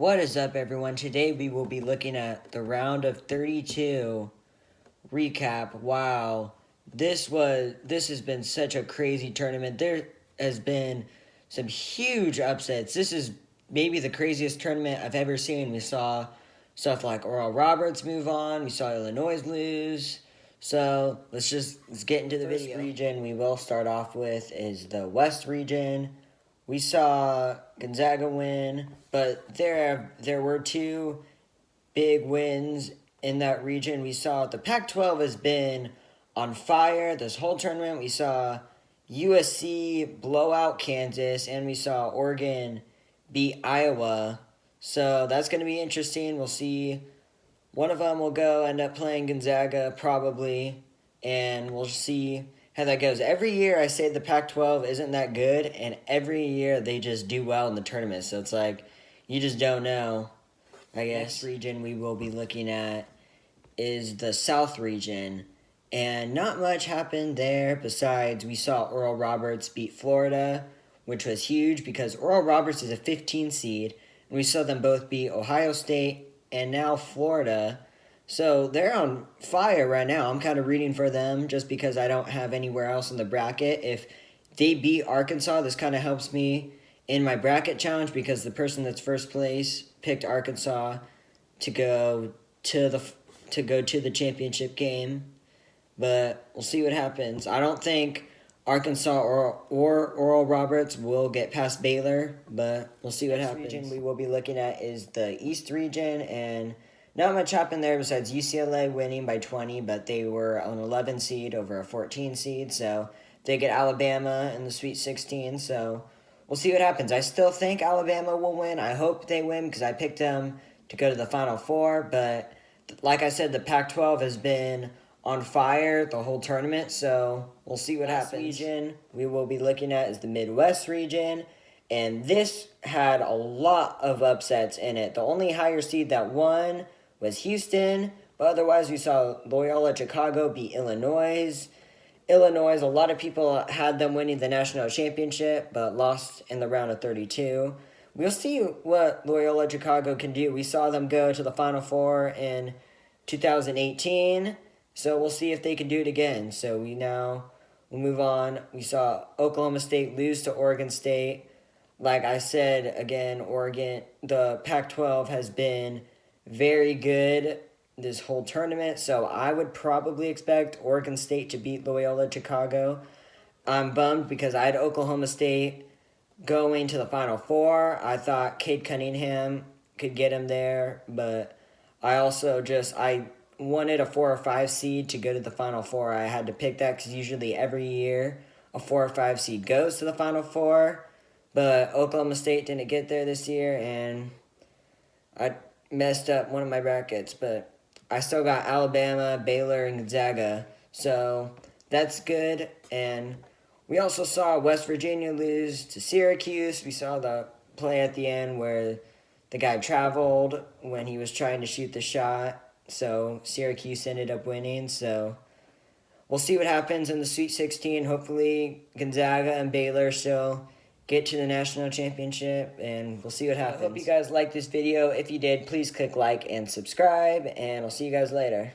What is up, everyone? Today we will be looking at the round of 32 recap. Wow, this has been such a crazy tournament. There has been some huge upsets. This is maybe the craziest tournament I've ever seen. We saw stuff like Earl Roberts move on. We saw Illinois lose. So let's get into the video. First region we will start off with is the West region. We saw Gonzaga win, but there were two big wins in that region. We saw the Pac-12 has been on fire this whole tournament. We saw USC blow out Kansas, and we saw Oregon beat Iowa. So that's going to be interesting. We'll see. One of them will end up playing Gonzaga probably, and we'll see how that goes. Every year I say the Pac-12 isn't that good, and every year they just do well in the tournament. So it's like, you just don't know, I guess. Next region we will be looking at is the South region, and not much happened there besides we saw Earl Roberts beat Florida, which was huge because Earl Roberts is a 15 seed, and we saw them both beat Ohio State and now Florida. So they're on fire right now. I'm kind of rooting for them just because I don't have anywhere else in the bracket. If they beat Arkansas, this kind of helps me in my bracket challenge because the person that's first place picked Arkansas to go to the championship game. But we'll see what happens. I don't think Arkansas or Oral Roberts will get past Baylor, but we'll see what happens. The region we will be looking at is the East region, and not much happened there besides UCLA winning by 20, but they were an 11 seed over a 14 seed, so they get Alabama in the Sweet 16, so we'll see what happens. I still think Alabama will win. I hope they win because I picked them to go to the Final Four, but like I said, the Pac-12 has been on fire the whole tournament, so we'll see what happens. Region we will be looking at is the Midwest region, and this had a lot of upsets in it. The only higher seed that won was Houston, but otherwise we saw Loyola Chicago beat Illinois. A lot of people had them winning the national championship, but lost in the round of 32. We'll see what Loyola Chicago can do. We saw them go to the Final Four in 2018, so we'll see if they can do it again. So we'll move on. We saw Oklahoma State lose to Oregon State. Like I said, again, the Pac-12 has been very good this whole tournament, so I would probably expect Oregon State to beat Loyola Chicago. I'm bummed because I had Oklahoma State going to the Final Four. I thought Cade Cunningham could get him there, but I wanted a 4 or 5 seed to go to the Final Four. I had to pick that because usually every year a 4 or 5 seed goes to the Final Four, but Oklahoma State didn't get there this year, and I messed up one of my brackets, but I still got Alabama, Baylor, and Gonzaga, so that's good. And we also saw West Virginia lose to Syracuse. We saw the play at the end where the guy traveled when he was trying to shoot the shot, so Syracuse ended up winning. So we'll see what happens in the Sweet 16. Hopefully Gonzaga and Baylor still get to the national championship, and we'll see what happens. I hope you guys liked this video. If you did, please click like and subscribe, and I'll see you guys later.